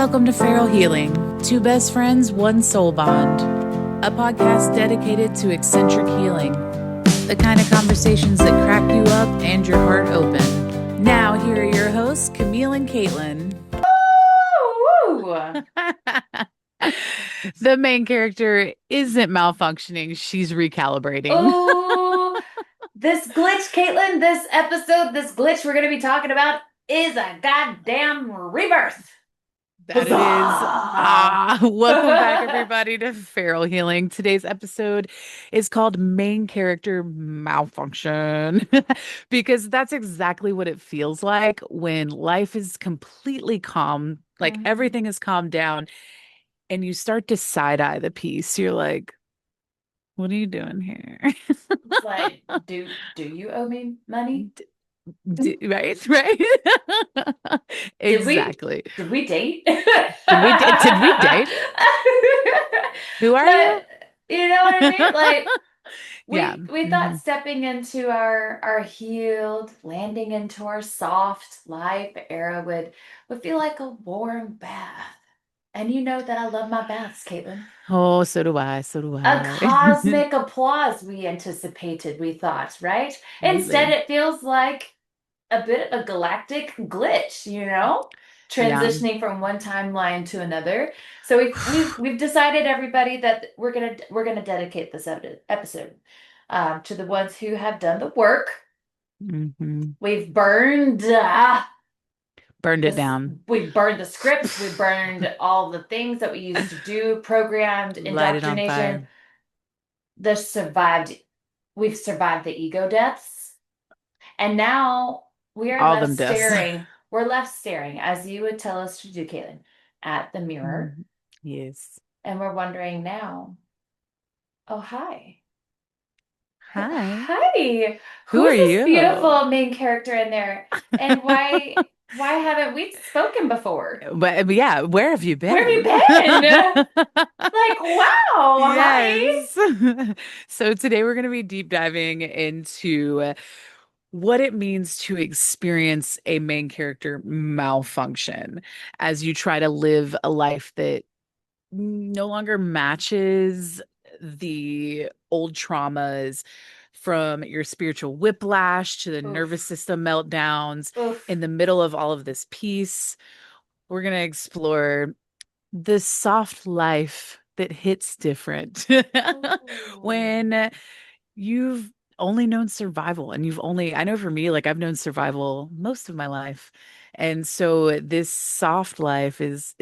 Welcome to Feral Healing, two best friends, one soul bond, a podcast dedicated to eccentric healing, the kind of conversations that crack you up and your heart open. Now, here are your hosts, Camille and Caitlin. The main character isn't malfunctioning, she's recalibrating. Oh, this glitch, Caitlin, this episode, this glitch we're going to be talking about is a goddamn rebirth. That it is. Huzzah! Welcome back, everybody, to Feral Healing. Today's episode is called Main Character Malfunction because that's exactly what it feels like when life is completely calm, like Mhm. everything is calmed down, and you start to side-eye the piece. You're like, what are you doing here? It's like, do you owe me money? Right, right. Did we Exactly. did we date? Did we date? Who are you? But you know what I mean? Like Yeah. we thought Mhm. stepping into our healed, landing into our soft life era would feel like a warm bath. And you know that I love my baths, Caitlin. Oh, so do I. So do A I. cosmic applause we anticipated, we thought, right? Instead, Completely. it feels like a bit of a galactic glitch, you know? Yeah. Transitioning from one timeline to another. So we've decided, everybody, that we're gonna dedicate this episode to the ones who have done the work. Hmm. We've burned Burned it this. down. We've burned the scripts. We've burned all the things that we used to do, programmed Light it on indoctrination. fire. The survived. We've survived the ego deaths, and now we are All left them deaths. staring. We're left staring, as you would tell us to do, Caitlin, at the mirror, Mhm. Yes. and we're wondering now. Oh, hi. Hi. Hi. Who are Who's this you? beautiful main character in there? And why haven't we spoken before? But yeah, where have you Where have you been? been? Like, wow, hi. Yes. So today we're going to be deep diving into what it means to experience a main character malfunction as you try to live a life that no longer matches the old traumas from your spiritual whiplash to the nervous Oof. system meltdowns in Oof. the middle of all of this peace. We're going to explore the soft life that hits different Ooh. when you've only known survival and I know for me, like I've known survival most of my life. And so this soft life is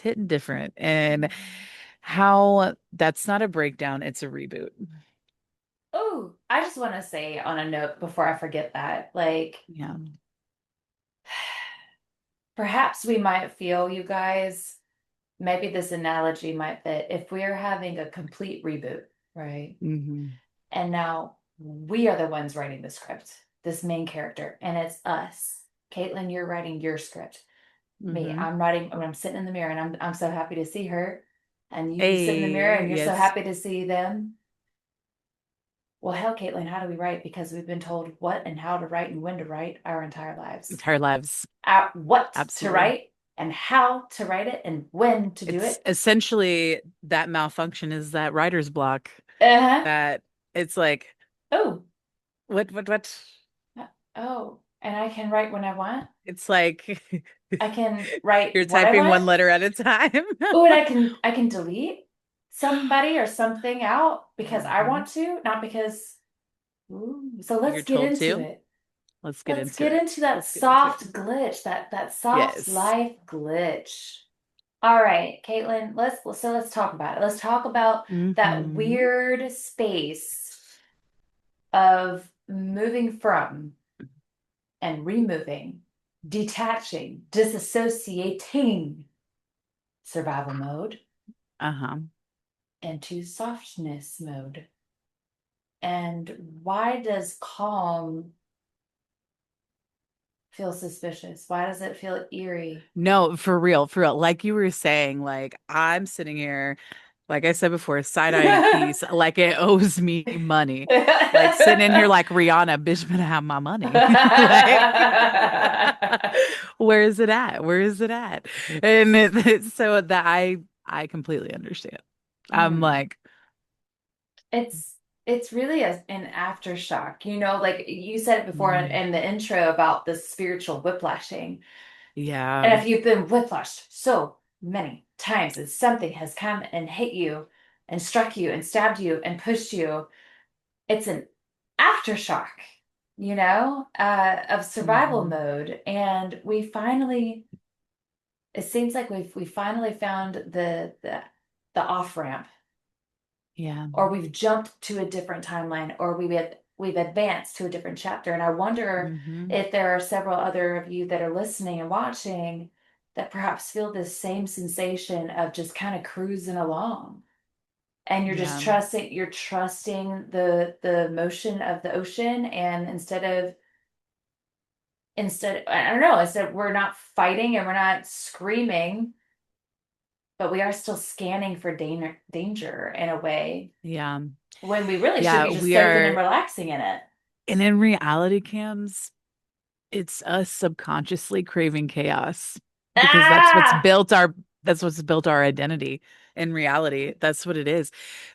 hitting different and how that's not a breakdown, it's a reboot. Oh, I just want to say on a note before I forget that, like, Yeah. perhaps we might feel, you guys, maybe this analogy might fit if we are having a complete reboot, right? Hmm. And now we are the ones writing the script, this main character, and it's us. Caitlin, you're writing your script. Me, Hmm. I'm writing when I'm sitting in the mirror and I'm so happy to see her. And you sit in the mirror Hey, and you're so yes. happy to see them. Well, hell, Caitlin, how do we write? Because we've been told what and how to write and when to write our entire lives. Entire lives. What to Absolutely. write and how to write it and when to do It's it. essentially that malfunction is that writer's block Uh-huh. that it's like, Oh, what? oh, and I can write when I want. It's like I can write you're what I typing want. one letter at a time. Oh, and I can delete somebody or something out because I Hmm. want to, not because. Ooh, so You're let's get told into to. it. Let's get Let's into get it. into that Let's get into it. soft glitch, that soft Yes. life glitch. All right, Caitlin, let's talk about it. Let's talk about that Hmm. weird space of moving from and removing, detaching, disassociating survival mode Uh-huh. into softness mode. And why does calm feel suspicious? Why does it feel eerie? No, for real, for real. Like you were saying, like I'm sitting here like I said before, side-eyeing piece, like it owes me money. Like sitting in here like Rihanna, bitch better have my money. Like, where is it at? Where is it at? And so that I completely understand. I'm Hmm. like, It's really an aftershock, like you said it before mm, in the intro about the spiritual whiplashing. yeah, And if you've been whiplashed so many times and something has come and hit you and struck you and stabbed you and pushed you, it's an aftershock, of survival hmm, mode. And it seems like we finally found the off ramp, yeah, or we've jumped to a different timeline, or we've advanced to a different chapter. And I wonder hmm, if there are several other of you that are listening and watching that perhaps feel this same sensation of just kind of cruising along. And yeah, you're trusting the motion of the ocean. And I don't know, instead we're not fighting and we're not screaming, but we are still scanning for danger in a way yeah, when we really should yeah. be just We soaking and are, relaxing in it. and in reality cams, it's us subconsciously craving chaos because Ah! that's what's built our identity in reality. That's what it is.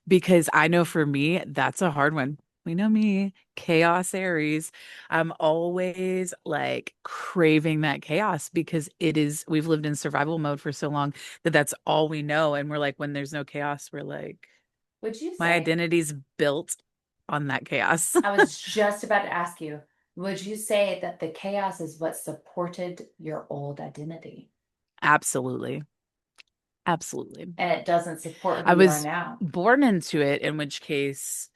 Because I know for me, that's a hard one. We know me, chaos Aries. I'm always like craving that chaos because we've lived in survival mode for so long that that's all we know. And we're like, when there's no chaos, we're like, Would you my say, identity's built on that chaos. I was just about to ask you, would you say that the chaos is what supported your old identity Absolutely. Absolutely. and it doesn't support who I you are was now? born into it, in which case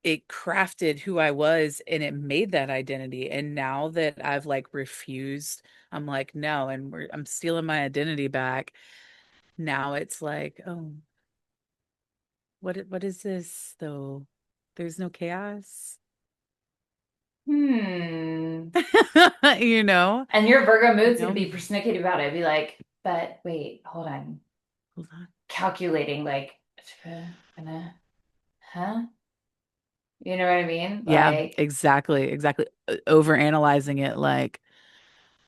it crafted who I was and it made that identity. And now that I've like refused, I'm like, no, and I'm stealing my identity back. Now it's like, oh, what is this though? There's no chaos. Hmm. You know? And your Virgo You mood's gonna know? be persnickety about it. Be like, but wait, hold on. Hold on. Calculating, like, huh? You know what I mean? Yeah, Like, exactly, exactly. Over analyzing it like,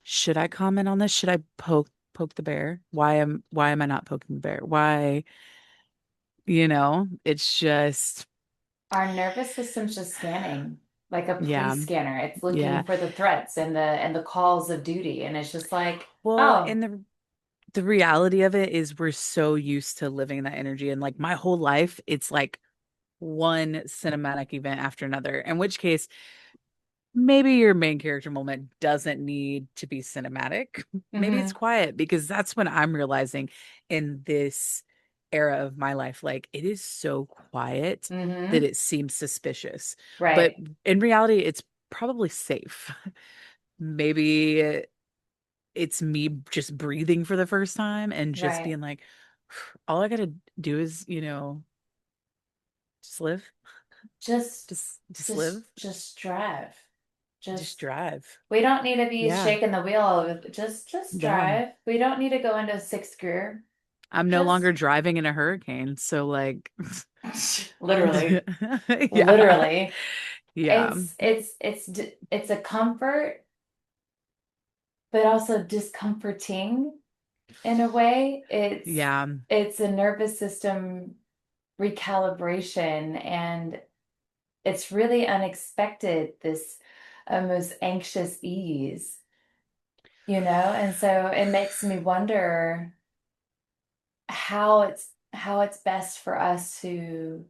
should I comment on this? Should I poke the bear? Why am I not poking the bear? Why, it's just our nervous system's just scanning, like a yeah. police scanner. It's looking Yeah. for the threats and the calls of duty. And it's just like, Well, oh, and the reality of it is we're so used to living that energy and like my whole life it's like one cinematic event after another. In which case maybe your main character moment doesn't need to be cinematic. Maybe it's mm-hmm, quiet because that's when I'm realizing in this era of my life, like it is so quiet that mm-hmm, it seems suspicious. But right, in reality, it's probably safe. Maybe it's me just breathing for the first time and just right. being like, all I gotta do is, just live, Just, just live, just drive. just Just, drive. we don't need to be Yeah. shaking the wheel. Just Yeah. drive. We don't need to go into sixth gear. I'm no Just longer driving in a hurricane. So like, literally, yeah. literally. Yeah. It's a comfort, but also discomforting in a way. Yeah. It's a nervous system recalibration, and it's really unexpected, this almost anxious ease, and so it makes me wonder how it's best for us to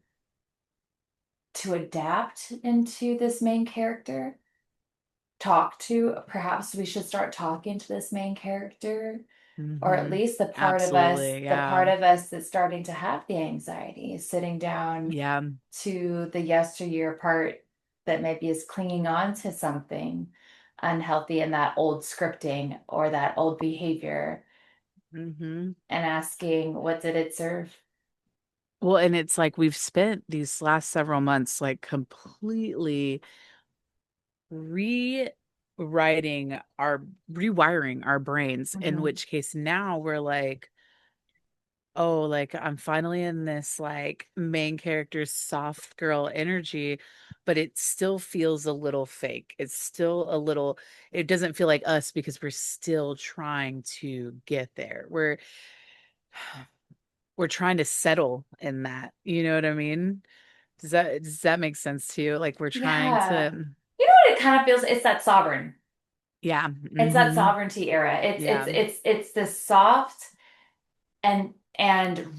adapt into this main character, perhaps we should start talking to this main character, or at Hmm. least Absolutely. the Yeah. part of us that's starting to have the anxiety is sitting down Yeah. to the yesteryear part that maybe is clinging on to something unhealthy in that old scripting or that old behavior, Hmm. and asking, what did it serve? Well, and it's like we've spent these last several months like completely rewriting our rewiring our brains, in Hmm. which case now we're like, oh, like I'm finally in this like main character's soft girl energy, but it still feels a little fake. It's still a little, it doesn't feel like us because we're still trying to get there. We're trying to settle in that. You know what I mean? Does that make sense to you? Like we're trying Yeah. to, You know what it kind of feels? It's that sovereign. yeah, It's that mm-hmm, sovereignty era. yeah, It's this soft and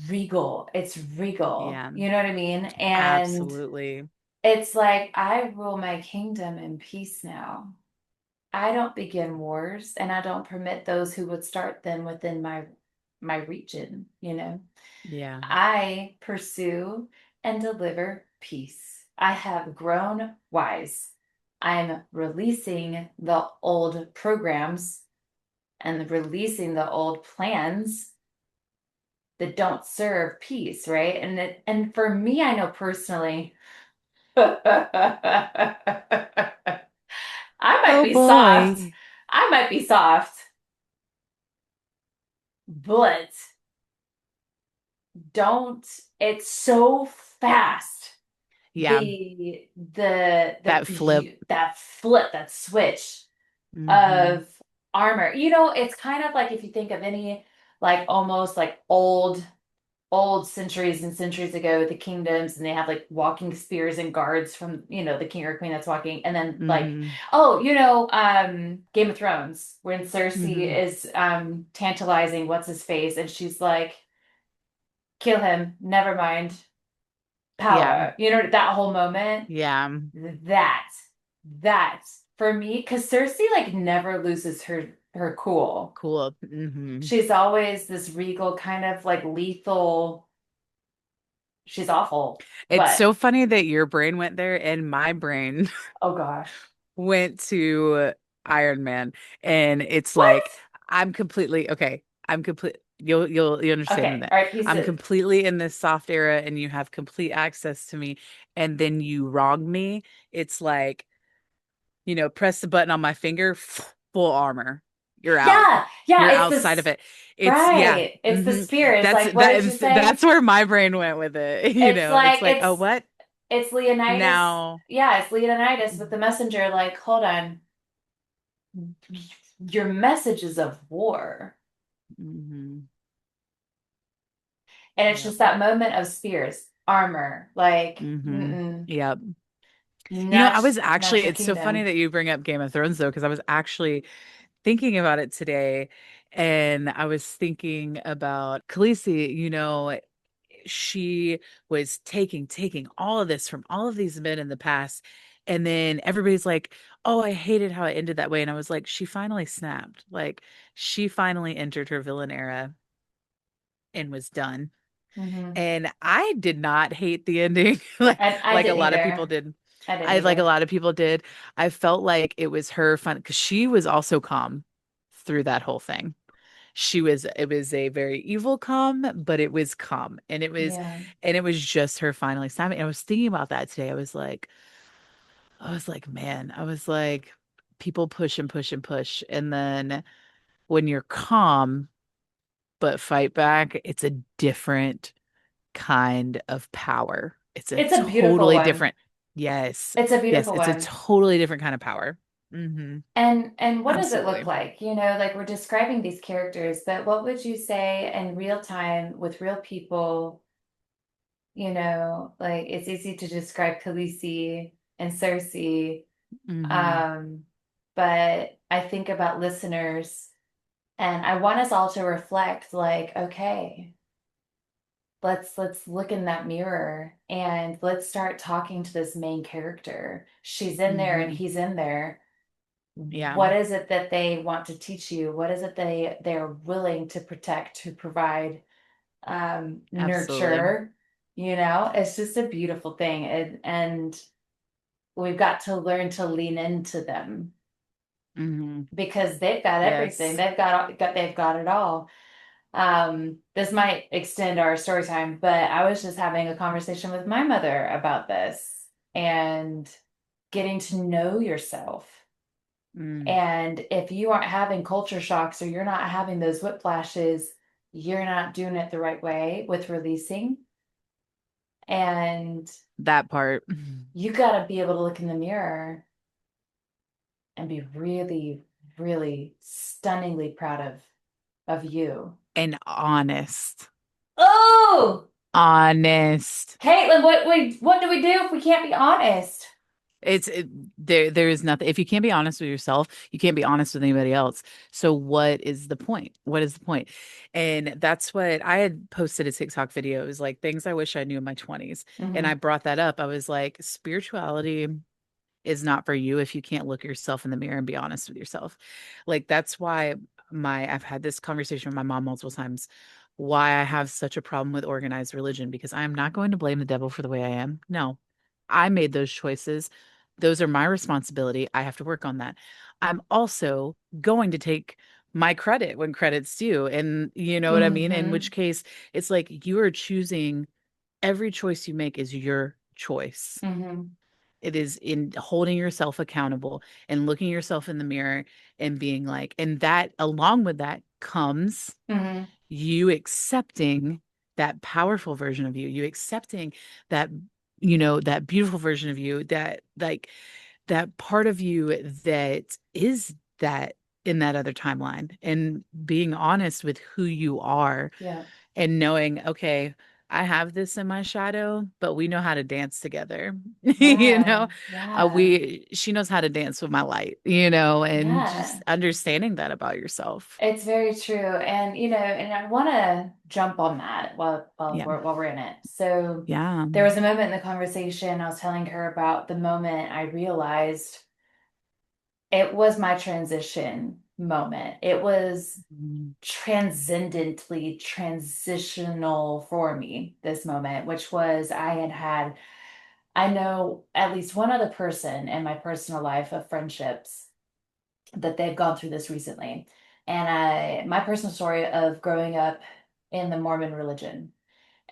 regal. It's regal. yeah, You know what I mean? And absolutely. it's like I rule my kingdom in peace now. I don't begin wars and I don't permit those who would start them within my region, you know. Yeah, I pursue and deliver peace. I have grown wise. I'm releasing the old programs and releasing the old plans that don't serve peace, right? And for me, I know personally, I might oh be soft. boy. I might be soft, but don't, it's so fast. Yeah, that flip. That flip, that switch Hmm. of armor. You know, it's kind of like if you think of any like almost like old centuries and centuries ago the kingdoms, and they have like walking spears and guards from, you know, the king or queen that's walking, and then like, Hmm. oh, you know, Game of Thrones when Cersei Hmm. is tantalizing what's his face, and she's like, kill him, never mind, Yeah, power, you know, that whole moment. yeah, that that for me, because Cersei like never loses her cool. cool. Hmm. She's always this regal kind of like lethal. She's awful, It's but so funny that your brain went there and my brain oh gosh. went to Iron Man. And it's like What? I'm completely okay. I'm complete. You'll understand in Okay, that. all right, I'm pieces. completely in this soft era and you have complete access to me. And then you wrong me. It's like, press the button on my finger, full armor. You're out. Yeah, yeah, You're it's outside of this, it. It's yeah. right. It's the spear. It's That's like, what that did you is say? that's where my brain went with it. It's It's like like, oh, what? it's Leonidas. Now. Yeah, it's Leonidas with the messenger, like, hold on. Your message is of war. Hmm. And it's Yep. just that moment of spears, armor, like, Hmm. mm-mm, Yep. I not was not actually, your it's so funny kingdom. that you bring up Game of Thrones though, because I was actually thinking about it today and I was thinking about Khaleesi, she was taking all of this from all of these men in the past. And then everybody's like, oh, I hated how it ended that way. And I was like, she finally snapped. Like she finally entered her villain era and was done. Hmm. And I did not hate the ending like I like a didn't lot of people either. did. I didn't I like a either. lot of people did. I felt like it was her fun because she was also calm through that whole thing. It was a very evil calm, but it was calm. Yeah. And it was just her finally snapping. And I was thinking about that today. I was like, man, I was like, people push and push and push. And then when you're calm but fight back, it's a different kind of power. It's a It's a beautiful totally one. different, yes, It's a yes, beautiful it's a one. totally different kind of power. Hmm. And what does it look Absolutely. like? You know, like we're describing these characters, but what would you say in real time with real people? You know, like it's easy to describe Khaleesi and Cersei, Hmm. um, but I think about listeners, and I want us all to reflect, like, okay, let's look in that mirror and let's start talking to this main character. She's in there and Hmm. he's in there. Yeah, What is it that they want to teach you? What is it they're willing to protect, to provide, absolutely. nurture? You know, it's just a beautiful thing. And we've got to learn to lean into them Hmm. because they've got everything. Yes. They've got it all. This might extend our story time, but I was just having a conversation with my mother about this and getting to know yourself. Mm. And if you aren't having culture shocks or you're not having those whiplashes, you're not doing it the right way with releasing. And That part. you got to be able to look in the mirror and be really, really stunningly proud of you. And honest. Oh, Honest. Caitlin, what do we do if we can't be honest? It's there is nothing. If you can't be honest with yourself, you can't be honest with anybody else. So what is the point? What is the point? And that's what I had posted a TikTok video. It was like things I wish I knew in my 20s. And I Hmm. brought that up. I was like, spirituality is not for you if you can't look yourself in the mirror and be honest with yourself. Like that's why my I've had this conversation with my mom multiple times. Why I have such a problem with organized religion because I am not going to blame the devil for the way I am. No, I made those choices. Those are my responsibility. I have to work on that. I'm also going to take my credit when credit's due. And you know what I mean? In which Hmm. case, it's like you are choosing every choice you make is your choice. Hmm. It is in holding yourself accountable and looking yourself in the mirror and being like, and that along with that comes Hmm. you accepting that powerful version of you, you accepting that, that beautiful version of you, that like that part of you that is that in that other timeline and being honest with who you are Yeah. and knowing, okay, I have this in my shadow, but we know how to dance together. you Yeah. know, Yeah. she knows how to dance with my light, and Yeah. just understanding that about yourself. It's very true. And and I want to jump on that Yeah. while we're in it. So Yeah. there was a moment in the conversation I was telling her about the moment I realized it was my transition moment. It was Mhm. transcendently transitional for me, this moment, which was I know at least one other person in my personal life of friendships that they've gone through this recently. And my personal story of growing up in the Mormon religion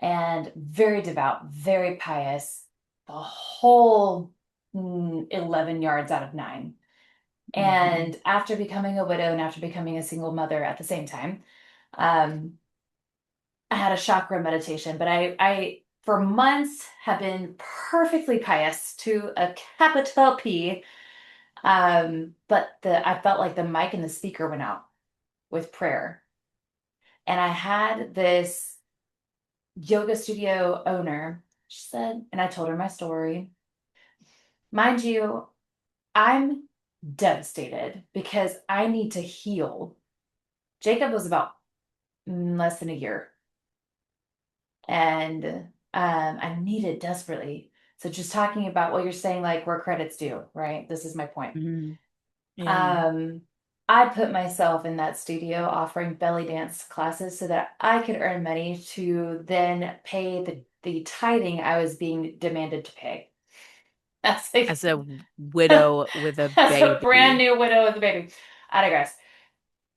and very devout, very pious, the whole 11 yards out of nine. Mhm. And after becoming a widow and after becoming a single mother at the same time, um, I had a chakra meditation, but I for months have been perfectly pious to a capital P. But I felt like the mic and the speaker went out with prayer. And I had this yoga studio owner. She said, and I told her my story. Mind you, I'm devastated because I need to heal. Jacob was about less than a year, and I need it desperately. So just talking about what you're saying, like where credit's due, right? This is my point. Mhm. Yeah. Um, I put myself in that studio offering belly dance classes so that I could earn money to then pay the tithing I was being demanded to pay. That's like As a widow with a as a brand baby. new widow with a baby. I digress.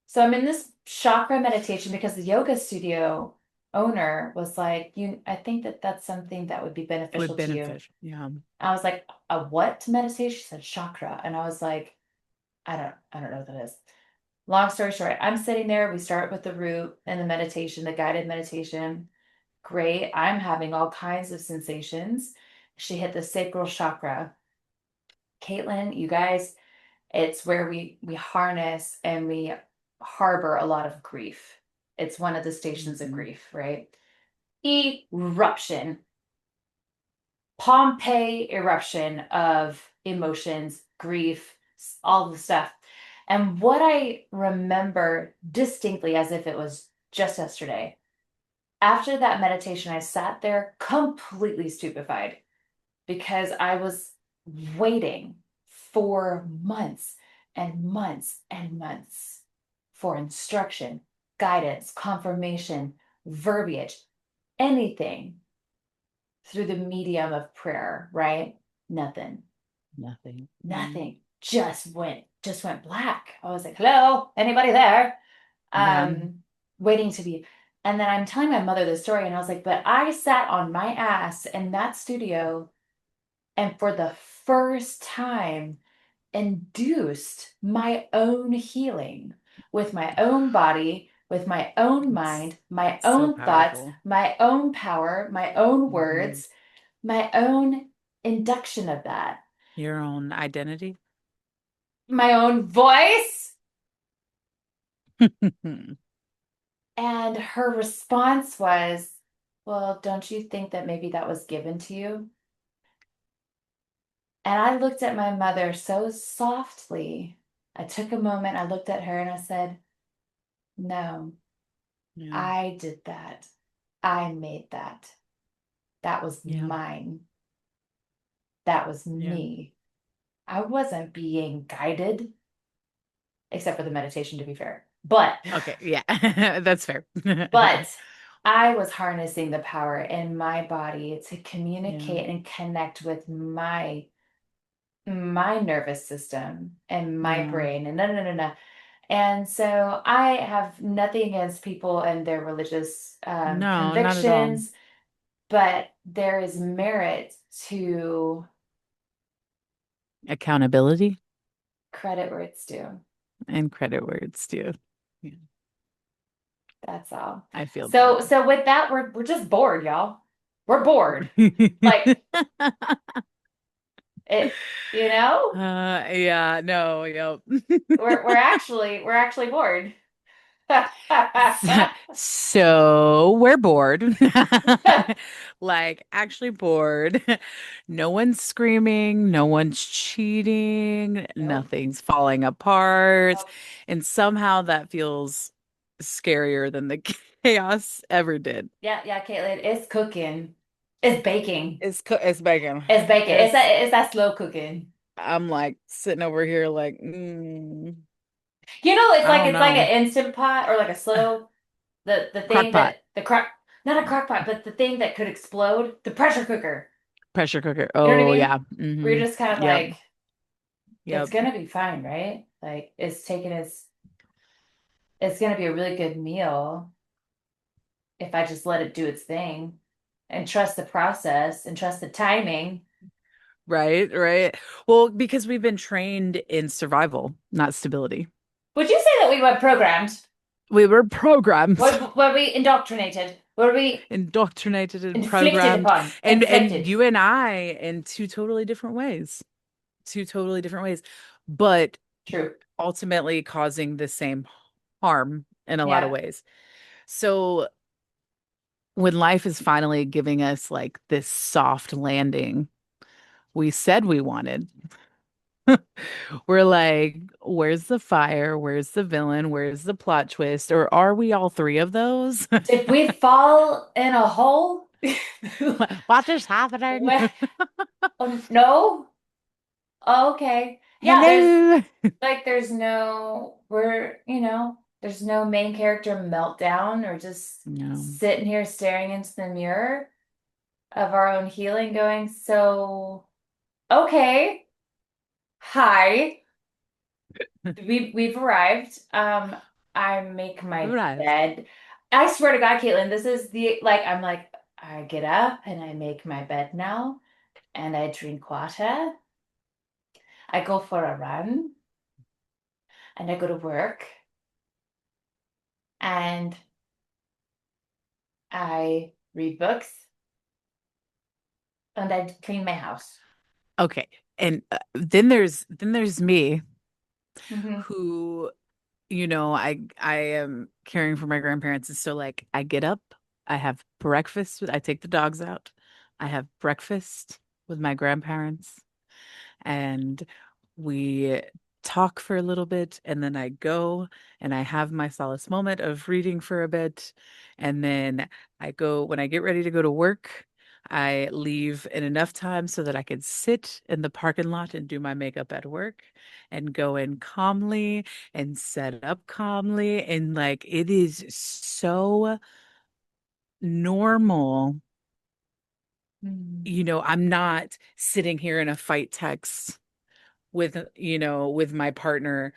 So I'm in this chakra meditation because the yoga studio owner was like, I think that that's something that would be Would beneficial to you. benefit. Yeah. I was like, a what meditation? She said chakra. And I was like, I don't know what that is. Long story short, I'm sitting there. We start with the root and the meditation, the guided meditation. Great. I'm having all kinds of sensations. She hit the sacral chakra. Caitlin, you guys, it's where we harness and we harbor a lot of grief. It's one of the stations of Mhm. grief, right? Eruption, Pompeii eruption of emotions, grief, all the stuff. And what I remember distinctly as if it was just yesterday, after that meditation, I sat there completely stupefied because I was waiting for months and months and months for instruction, guidance, confirmation, verbiage, anything through the medium of prayer, right? Nothing. Nothing. Mhm. Nothing. Just went black. I was like, hello, anybody there? Yeah. Waiting to be. And then I'm telling my mother this story, and I was like, but I sat on my ass in that studio and for the first time induced my own healing with my own body, with my own It's mind, my so own thoughts, powerful. my own power, my own Hmm. words, my own induction of that, Your own identity. my own voice. And her response was, well, don't you think that maybe that was given to you? And I looked at my mother so softly. I took a moment, I looked at her and I said, no, Yeah. I did that. I made that. That was Yeah. mine. That was Yeah. me. I wasn't being guided, except for the meditation, to be fair. Okay. Yeah. That's fair. But I was harnessing the power in my body to Yeah. communicate and connect with my nervous system and my Yeah. brain and no no no no. And so I have nothing against people and their religious No, not at all. convictions, but there is merit to Accountability credit where it's due. and credit where it's due. Yeah. That's all. I feel that. So with that, we're just bored, y'all. We're bored. Like it, you know, Yeah, no, yep. we're actually bored. So we're bored. Like, actually bored. No one's screaming, no one's cheating, Nope. nothing's falling apart. Nope. And somehow that feels scarier than the chaos ever did. Yeah, yeah, Caitlin, it's cooking. It's baking. It's bacon. It's baking. It's It's that slow cooking. I'm like sitting over here like, You know, it's I like don't it's like know. an instant pot or like a slow the Crock thing pot, that the crock not a crock pot, but the thing that could explode, the pressure cooker. pressure cooker. You know what I Oh mean? yeah. We're just kind of Yep. like, it's Yep. gonna be fine, right? Like it's gonna be a really good meal if I just let it do its thing and trust the process and trust the timing. Right, right. Well, because we've been trained in survival, not stability. Would you say that we were programmed? We were programmed, Were we indoctrinated? Were we indoctrinated and inflicted programmed, upon? and Inflicted. you and I in two totally different ways. Two totally different ways, but True. ultimately causing the same harm in a lot of Yeah. ways. So when life is finally giving us like this soft landing we said we wanted, we're like, where's the fire? Where's the villain? Where's the plot twist? Or are we all three of those? Did we fall in a hole? What is happening? Wh- Oh, no? Oh, okay. Yeah, Hello. there's no main character meltdown or just No. sitting here staring into the mirror of our own healing going, so, okay, hi, we've arrived. I make my Right. bed. I swear to God, Caitlin, this is I'm like, I get up and I make my bed now and I drink water. I go for a run and I go to work and I read books and I clean my house. Okay. And then there's me Hmm. who, I am caring for my grandparents. And so like I get up, I have breakfast I take the dogs out. I have breakfast with my grandparents. And we talk for a little bit and then I go and I have my solace moment of reading for a bit and then I go when I get ready to go to work. I leave in enough time so that I could sit in the parking lot and do my makeup at work and go in calmly and set up calmly. And like it is so normal. I'm not sitting here in a fight text with my partner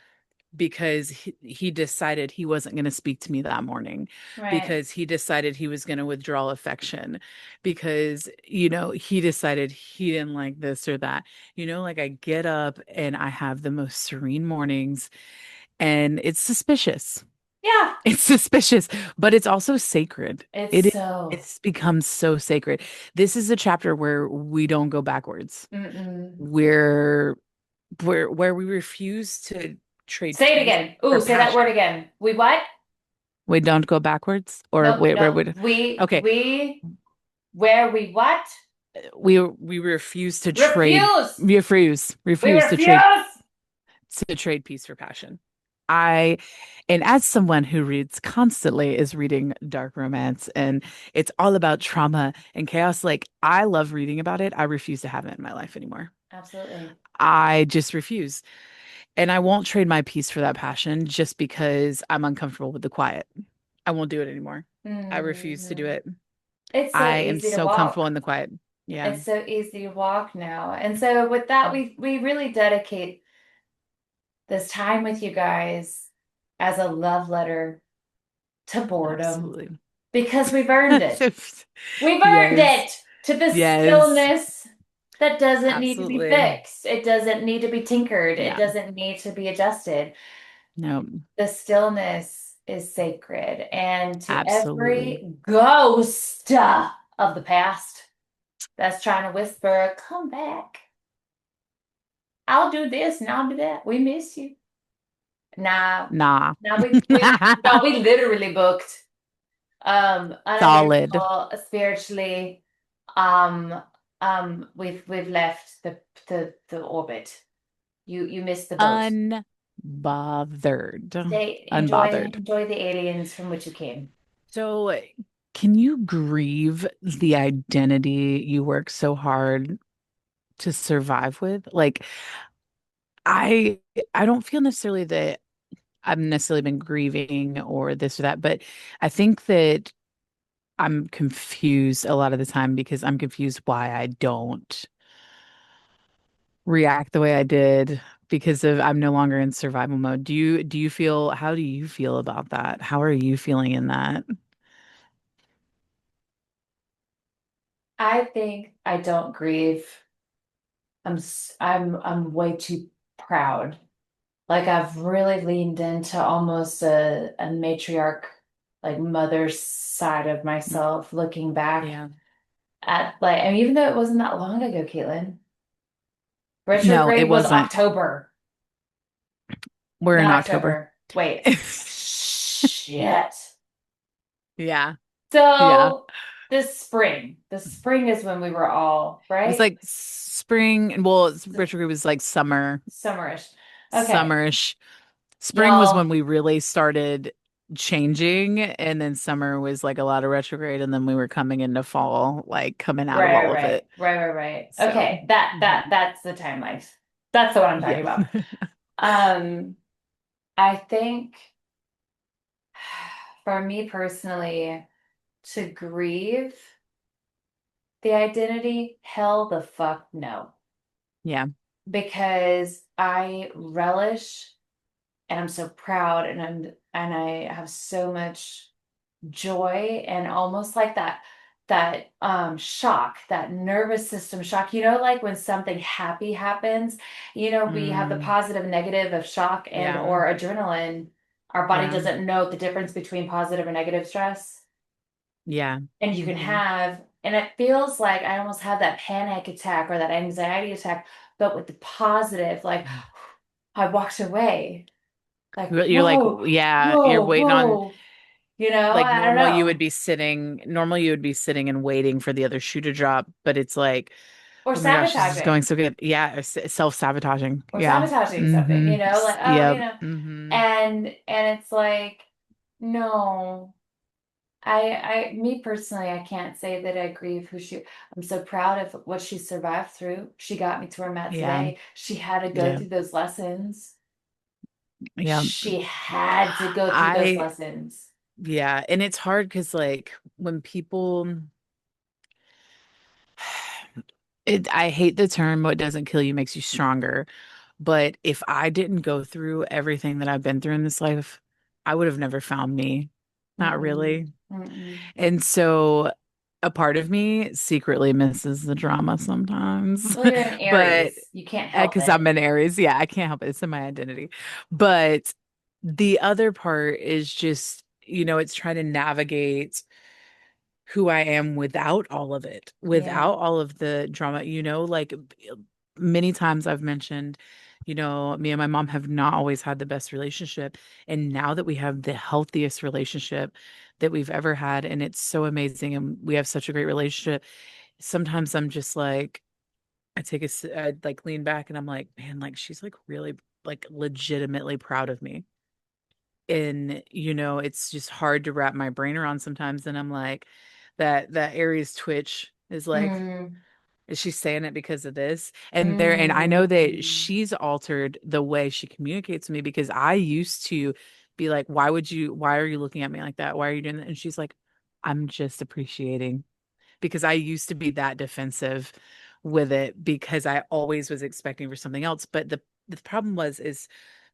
because he decided he wasn't going to speak to me that morning, Right. because he decided he was going to withdraw affection, because he decided he didn't like this or that. Like I get up and I have the most serene mornings and it's suspicious. Yeah. It's suspicious, but it's also sacred. It's It is, so. it's become so sacred. This is a chapter where we don't go backwards. Mm-mm. Where where we refuse to trade Say it peace again. for Ooh, say that word passion. again. We what? We don't go backwards, or Nope, wait, nope. wait. We Okay, we where we what? we refuse to trade. Refuse. We Refuse refuse. to trade peace for passion. I, and as someone who reads constantly, is reading dark romance and it's all about trauma and chaos. Like, I love reading about it. I refuse to have it in my life anymore. Absolutely. I just refuse. And I won't trade my peace for that passion just because I'm uncomfortable with the quiet. I won't do it anymore. I refuse to do Mhm. it. It's so I am easy to so comfortable walk. in the quiet. Yeah, It's so easy to walk now. And so with that, we really dedicate this time with you guys as a love letter to boredom absolutely. because we've earned it. We've earned Yes, it to the yes, stillness that doesn't need to be absolutely. fixed. It doesn't need to be tinkered. It Yeah, doesn't need to be adjusted. no, The stillness is sacred. And to absolutely. every ghost of the past that's trying to whisper, come back. I'll do this and I'll do that. We miss you. Nah, Nah. now we no, we literally booked Solid. unavailable spiritually. Um we've left the orbit. You missed the boat. Unbothered. Stay Unbothered. enjoy the aliens from which you came. So, can you grieve the identity you work so hard to survive with? Like, I I don't feel necessarily that I've necessarily been grieving or this or that, but I think that I'm confused a lot of the time because I'm confused why I don't react the way I did because of I'm no longer in survival mode. Do you feel how do you feel about that? How are you feeling in that? I think I don't grieve. I'm way too proud. Like I've really leaned into almost a matriarch, like mother's side of Mm, myself, looking back yeah. at like, and even though it wasn't that long ago, Caitlin, No, it retrograde was wasn't. October, We're in not October. October. Wait, shit. Yeah. Yeah. So the spring is when we were all, It was right? like spring and well, Richard Gere was like Summerish. Okay, summerish. Spring was when y'all. we really started changing, and then summer was like a lot of retrograde, and then we were coming into fall, like coming out of Right, all of right, it. right, right, right. So, Okay, that's the timeline. That's the one I'm talking yeah. about. Um, I think for me personally, to grieve the identity, hell the fuck no. Yeah. Because I relish and I'm so proud and I have so much joy and almost like that shock, that nervous system shock. You know, like when something happy happens, we have the Mm, positive and negative of shock and yeah. or adrenaline. Our body Yeah. doesn't know the difference between positive and negative stress. Yeah. And you can Hmm. have, and it feels like I almost have that panic attack or that anxiety attack, but with the positive, like I walked away, like, You're like, whoa, yeah, you're whoa, waiting on whoa. You know, like I don't know. normal you would be sitting and waiting for the other shoe to drop, but it's like, Or oh my gosh, this is going sabotaging so good. Yeah, self-sabotaging. or Yeah. sabotaging something, Mm-hmm. like, oh, Yep. Mm-hmm. and it's like, no, me personally, I can't say that I grieve I'm so proud of what she survived through. She got me to where I'm at Yeah. today. She had to go Yeah. through those lessons. Yeah. She had to go through those I lessons. yeah, and it's hard because like when people I hate the term what doesn't kill you makes you stronger. But if I didn't go through everything that I've been through in this life, I would have never found me. Not Mm-mm, really. mm-mm. And so a part of me secretly misses the drama sometimes. Well, you're an But Aries. You can't help because I'm it. an Aries, yeah, I can't help it. It's in my identity. But the other part is just, it's trying to navigate who I am without all of it, Yeah. without all of the drama, like many times I've mentioned, me and my mom have not always had the best relationship. And now that we have the healthiest relationship that we've ever had, and it's so amazing, and we have such a great relationship, sometimes I'm just like, I like lean back and I'm like, man, like she's like really like legitimately proud of me. And it's just hard to wrap my brain around sometimes. And I'm like, that Aries twitch is like, Mm, is she saying it because of this? And I know that mm, she's altered the way she communicates with me, because I used to be like, why are you looking at me like that? Why are you doing that? And she's like, I'm just appreciating, because I used to be that defensive with it because I always was expecting for something else. But the problem is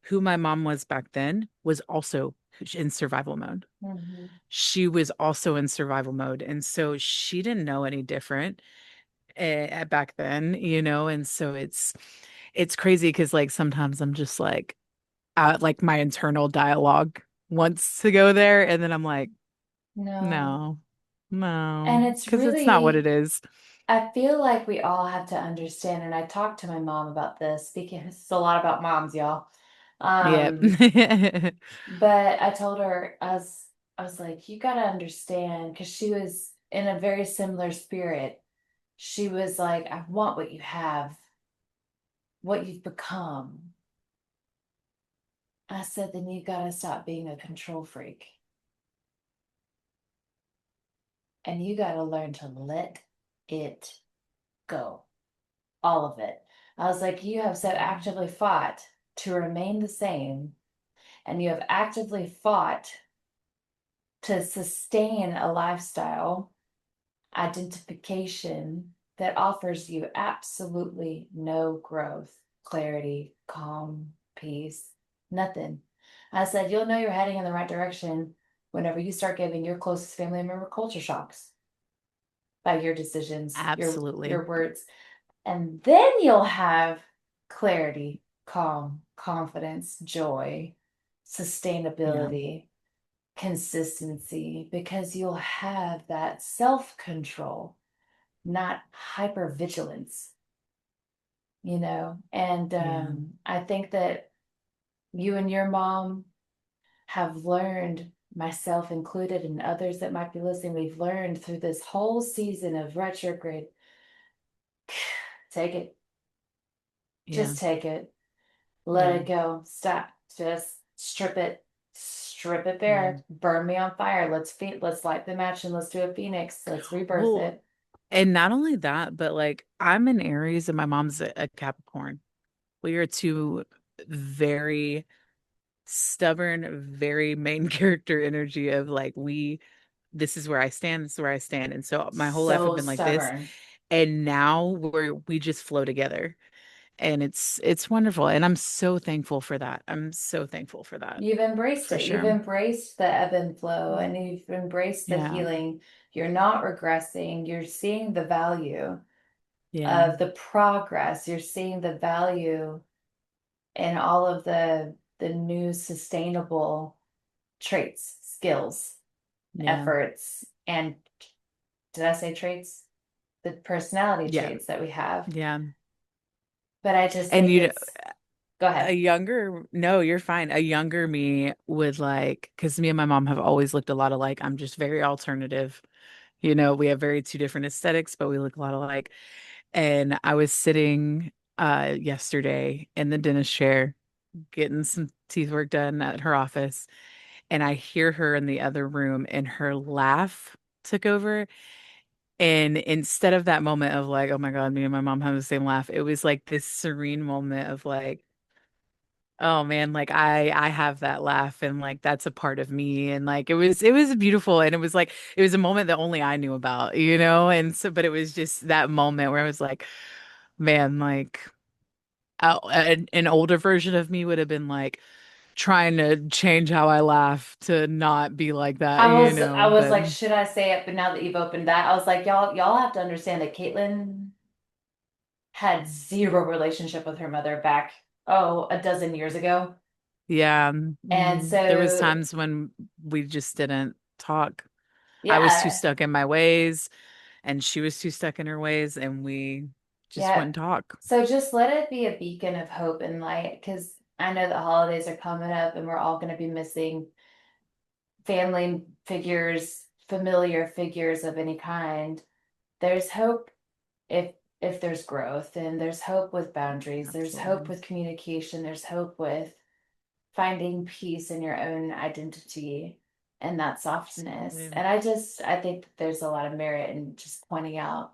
who my mom was back then was also in survival mode. mhm. She was also in survival mode. And so she didn't know any different back then, and so it's crazy because like sometimes I'm just like my internal dialogue wants to go there, and then I'm like, No. no, no, And it's because it's not what it really, is. I feel like we all have to understand, and I talked to my mom about this because it's a lot about moms, y'all. Yep. Um, but I told her, I was like, you got to understand, because she was in a very similar spirit. She was like, I want what you have, what you've become. I said, then you got to stop being a control freak and you got to learn to let it go. All of it. I was like, you have so actively fought to remain the same, and you have actively fought to sustain a lifestyle identification that offers you absolutely no growth, clarity, calm, peace, nothing. I said, you'll know you're heading in the right direction whenever you start giving your closest family member culture shocks by your decisions, your Absolutely. words. And then you'll have clarity, calm, confidence, joy, Yeah. sustainability, consistency, because you'll have that self control, not hypervigilance, you know? And Yeah. I think that you and your mom have learned, myself included, and others that might be listening, we've learned through this whole season of retrograde. Take it, Yeah. just take it. Let Yeah. it go. Stop. Just strip it. Strip it Yeah. bare. Burn me on fire. Let's light the match and let's do a phoenix. Let's rebirth Well, it. and not only that, but like I'm an Aries and my mom's a Capricorn. We are two very stubborn, very main character energy of like this is where I stand, this is where I stand. And so my whole life I've So been like this. stubborn. And now we just flow together. And it's wonderful. And I'm so thankful for that. I'm so thankful for that, You've embraced for it. You've sure. embraced the ebb and flow and you've embraced the Yeah. healing. You're not regressing. You're seeing the value Yeah. of the progress. You're seeing the value in all of the new sustainable traits, skills, Yeah. efforts, and did I say traits? The personality Yeah. traits that we have. Yeah. But I just And think it's, go ahead. no, you're fine. A younger me would like, because me and my mom have always looked a lot alike. I'm just very alternative. We have very two different aesthetics, but we look a lot alike. And I was sitting yesterday in the dentist chair getting some teeth work done at her office, and I hear her in the other room, and her laugh took over. And instead of that moment of like, oh my God, me and my mom have the same laugh, it was like this serene moment of like, oh man, like I have that laugh, and like that's a part of me, and like it was beautiful, and it was like it was a moment that only I knew about, and so but it was just that moment where I was like, man, like an older version of me would have been like trying to change how I laugh to not be like that, I was but like, should I say it? But now that you've opened that, I was like, y'all have to understand that Caitlin had zero relationship with her mother back, oh, a dozen years ago. Yeah. And There was so, times when we just didn't talk. I was too yeah, stuck in my ways and she was too stuck in her ways and we just yeah. wouldn't talk. So just let it be a beacon of hope and light because I know the holidays are coming up and we're all going to be missing family figures, familiar figures of any kind. There's hope if there's growth, and there's hope with boundaries, there's hope Absolutely. with communication, there's hope with finding peace in your own identity and that softness. Absolutely. And I think that there's a lot of merit in just pointing out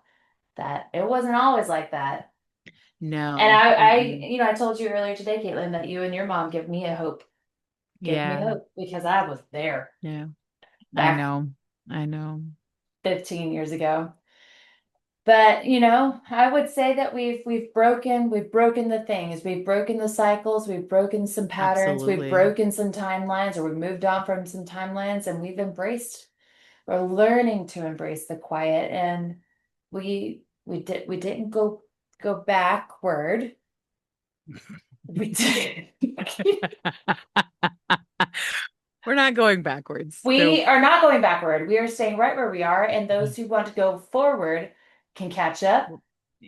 that it wasn't always like that. And No. Mm-mm. I told you earlier today, Caitlin, that you and your mom give me Yeah. hope because I was there Yeah. I back know. I know. 15 years ago. But, I would say that we've broken the things. We've broken the cycles, we've broken some patterns, we've Absolutely. broken some timelines, or we've moved on from some timelines, and we're learning to embrace the quiet, and we didn't go backward. We did. We're not going backwards. We Nope. are not going backward. We are staying right where we are, and those who want to go forward can catch up.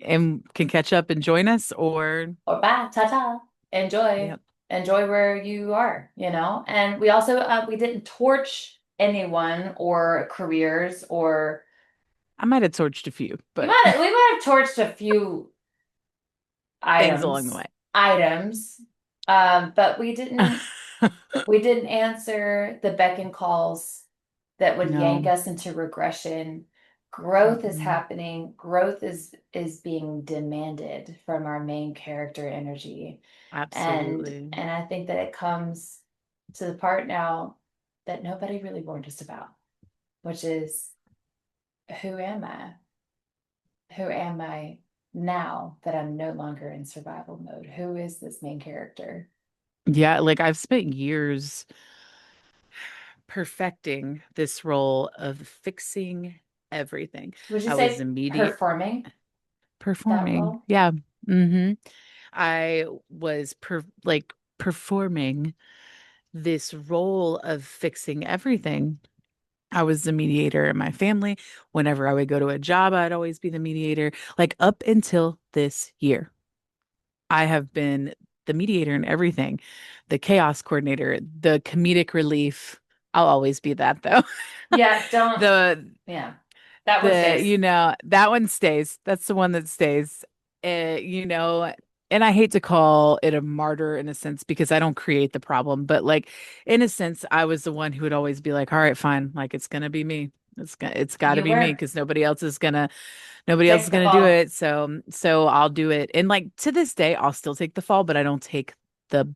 And can catch up and join us or Or bye, ta-ta. Enjoy. yep. Enjoy where you are. And we also we didn't torch anyone or careers or I might have torched a few, but we might have torched a few things along the items, way. items. But we didn't answer the beck and calls that would yank No. us into regression. Growth is Mm-mm. happening. Growth is being demanded from our main character energy. Absolutely. And I think that it comes to the part now that nobody really warned us about, which is who am I? Who am I now that I'm no longer in survival mode? Who is this main character? Yeah, like I've spent years perfecting this role of fixing everything. Would you I was say immediate performing that performing. role? Yeah. hmm I was performing this role of fixing everything. I was the mediator in my family. Whenever I would go to a job, I'd always be the mediator. Like up until this year, I have been the mediator in everything, the chaos coordinator, the comedic relief. I'll always be that though. Yeah, don't, The yeah. That one the stays. that one stays. That's the one that stays. And I hate to call it a martyr in a sense because I don't create the problem, but like in a sense, I was the one who would always be like, "All right, fine, like it's gonna be me. It's got to You be me were. because nobody else is Take the gonna do fall. it. So I'll do it. And like to this day, I'll still take the fall, but I don't take the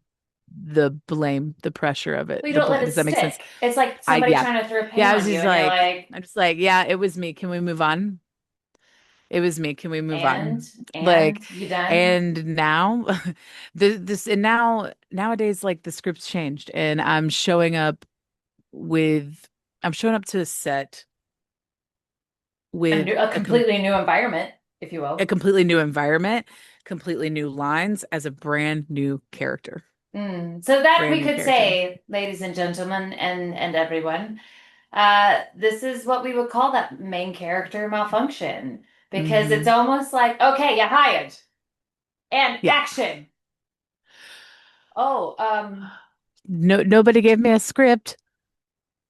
the blame, the pressure of it, We the don't let blame. it Does that make sense? stick. It's like I somebody Yeah. trying to throw paint Yeah, on you, and you're like, I'm just like, yeah, it was me. Can we move on? It was me. Can we move and, on? and Like, you done? and now nowadays, like the script's changed and with, I'm showing up to a set with A completely new environment, if you a will. completely new environment, completely new lines as a brand new character. So that Brand we new could character. say, ladies and gentlemen, and everyone, this is what we would call that main character malfunction because it's hmm almost like, okay, you hired and Yeah. action. Oh, No, nobody gave me a script.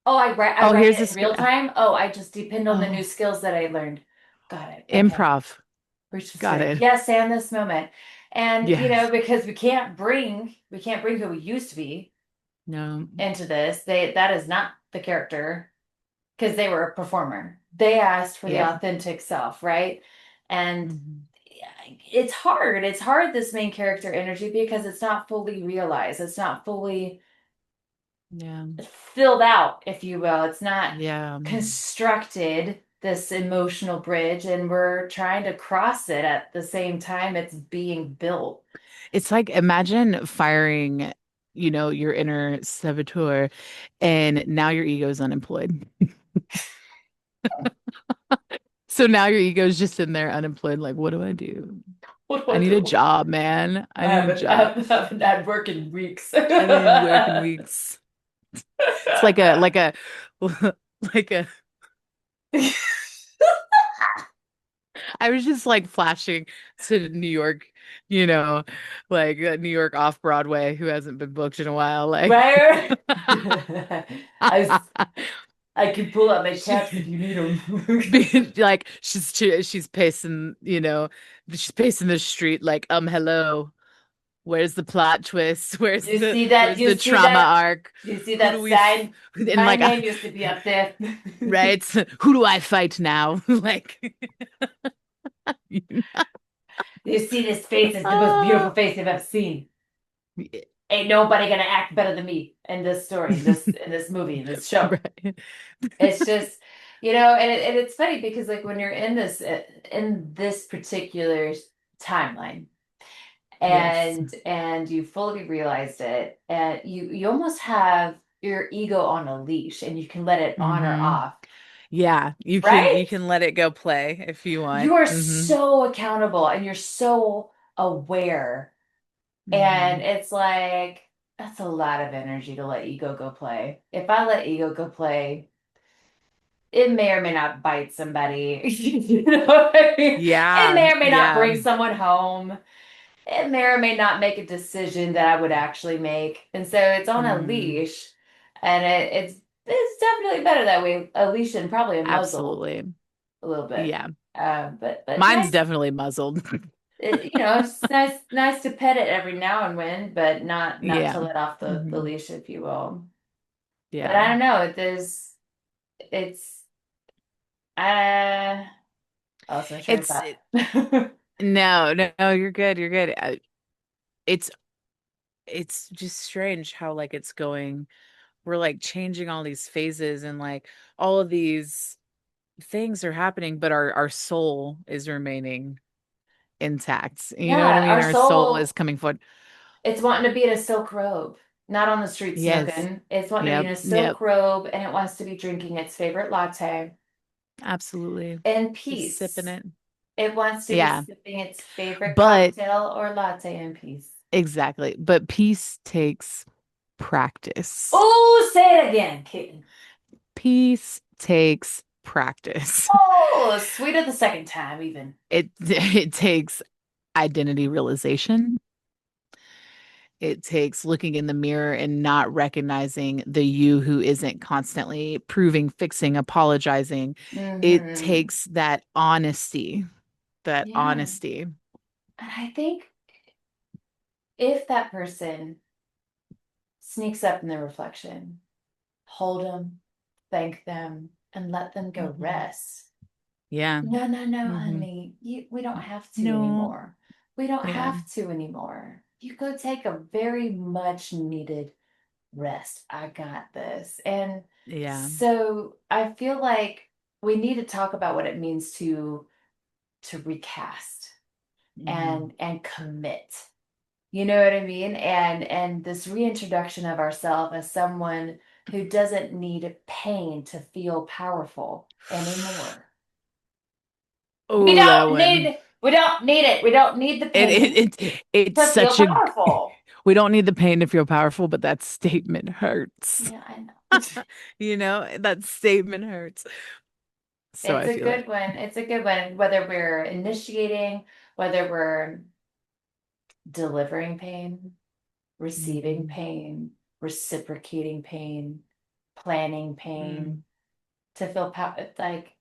I Oh, write here's the it in real script. time. Oh, I just depend on the new Oh, skills that I learned. Got it. Okay. improv. Reach for Got strength. it. Yes, and this moment. And Yes. because we can't bring who we used to be No. into this. That is not the character because they were a performer. They asked for the Yep. authentic self, right? And hmm it's hard. It's hard, this main character energy, because it's not fully realized. It's not fully Yeah. filled out, if you will. It's not Yeah. constructed, this emotional bridge, and we're trying to cross it at the same time it's being built. It's like imagine firing, your inner saboteur and now your ego is unemployed. So now your ego is just in there unemployed, like, what do I do? What do I I need a do? job, man. I I need a haven't, job. haven't had work in weeks. I haven't worked in weeks. It's like a I was just like flashing to New York, you know, like New York off Broadway who hasn't been booked in a while. Like Where? I can pull out my caps if she, you need them. being like she's pacing, she's pacing the street like, hello, where's the plot twist? Where's You the see that? where's You the see trauma that? arc? You see Who do that we f sign? and My like name used to be up there. right? Who do I fight now? Like You see this face is the most beautiful ah. face I've ever seen. Ain't nobody gonna act better than me in this story, in this movie, in this show. Right. It's just, and it's funny because like when you're in this particular timeline Yes. and you fully realized it, and you almost have your ego on a leash and you can let it on or Hmm. off, Yeah, you right? can let it go play if you want. You are Hmm. so accountable and you're so aware. And Hmm. it's like, that's a lot of energy to let ego go play. If I let ego go play, it may or may not bite somebody. You know what I mean? It Yeah, may or may not yeah. bring someone home. It may or may not make a decision that I would actually make. And so it's on a Hmm. leash. And it's definitely better that way, a leash and probably a muzzle Absolutely. a little bit. Yeah. But Mine's nice. definitely muzzled. It's nice to pet it every now and then, but not Yeah. to let off the Hmm. leash, if you will. But Yeah. I don't know. It's uh oh, so train of It's thought. it, no, no, no, you're good. You're good. It's it's just strange how like it's going. We're like changing all these phases and like all of these things are happening, but our soul is remaining intact. You know what I Yeah, mean? our Our soul is soul, coming forward. it's wanting to be in a silk robe, not on the street Yes. snooping. It's wanting to be Yep. in a silk Yep. robe and it wants to be drinking its favorite latte Absolutely. in Just sipping peace. it. It wants to be Yeah. sipping its favorite But cocktail or latte in peace. exactly. But peace takes practice. Oh, say it again, kitten. Peace takes practice. Oh, sweeter the second time, even. It takes identity realization. It takes looking in the mirror and not recognizing the you who isn't constantly proving, fixing, apologizing. It Hmm. takes that honesty, that Yeah. honesty. And I think if that person sneaks up in the reflection, hold them, thank them, and let them go Hmm. rest. Yeah. No, no, no, Hmm. honey. We don't have to No. anymore. We don't Yeah. have to anymore. You go take a very much needed rest. I got this. And Yeah. so I feel like we need to talk about what it means to recast Hmm. and commit. You know what I mean? And this reintroduction of ourselves as someone who doesn't need pain to feel powerful anymore. We Oh, that don't one. need we don't need it. We don't need the pain It's to feel such a powerful. we don't need the pain to feel powerful, but that statement hurts. Yeah, I know. That statement hurts. So It's I a feel it. good one. It's a good one. Whether we're initiating, whether we're delivering pain, receiving Hmm. pain, reciprocating pain, planning Mm. pain, to feel power. It's like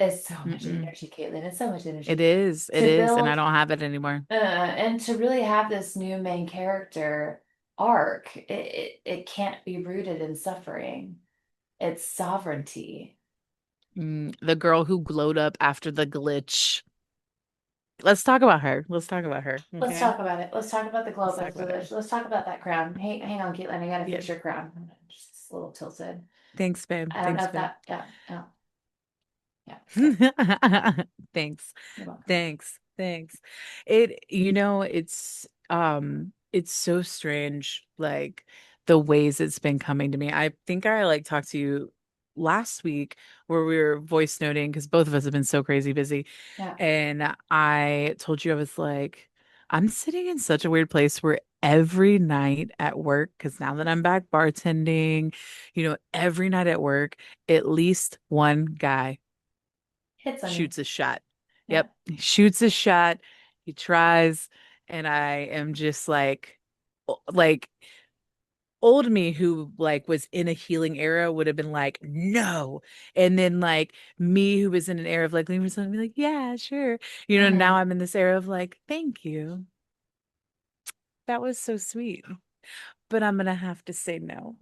it's so much Mm-mm. energy, Caitlin. It's so much It energy is. It to is. And I build don't have it anymore. and to really have this new main character arc. It can't be rooted in suffering. It's sovereignty. The girl who glowed up after the glitch. Let's talk about her. Let's talk about her. Let's Okay. talk about it. Let's talk about the glow Let's up talk after about her. this. Let's talk about that crown. Hey, hang on, Caitlin. I gotta Yeah. fix your crown. Just a little tilted. Thanks, babe. I don't know Thanks, if babe. that. Yeah. Oh, yeah. Okay. Thanks. You're welcome. Thanks. Thanks. It's so strange, like the ways it's been coming to me. I think I like talked to you last week where we were voice noting because both of us have been so crazy busy. Yeah. And I told you I was like, I'm sitting in such a weird place where every night at work, because now that I'm back bartending, every night at work, at least one guy Hits on you. shoots a shot. Yeah. Yep. He shoots a shot. He tries. And I am just like old me who like was in a healing era would have been like, no. And then like me who was in an era of like, leave me something, be like, yeah, sure. Now Hmm. I'm in this era of like, thank you. That was so sweet. But I'm gonna have to say no.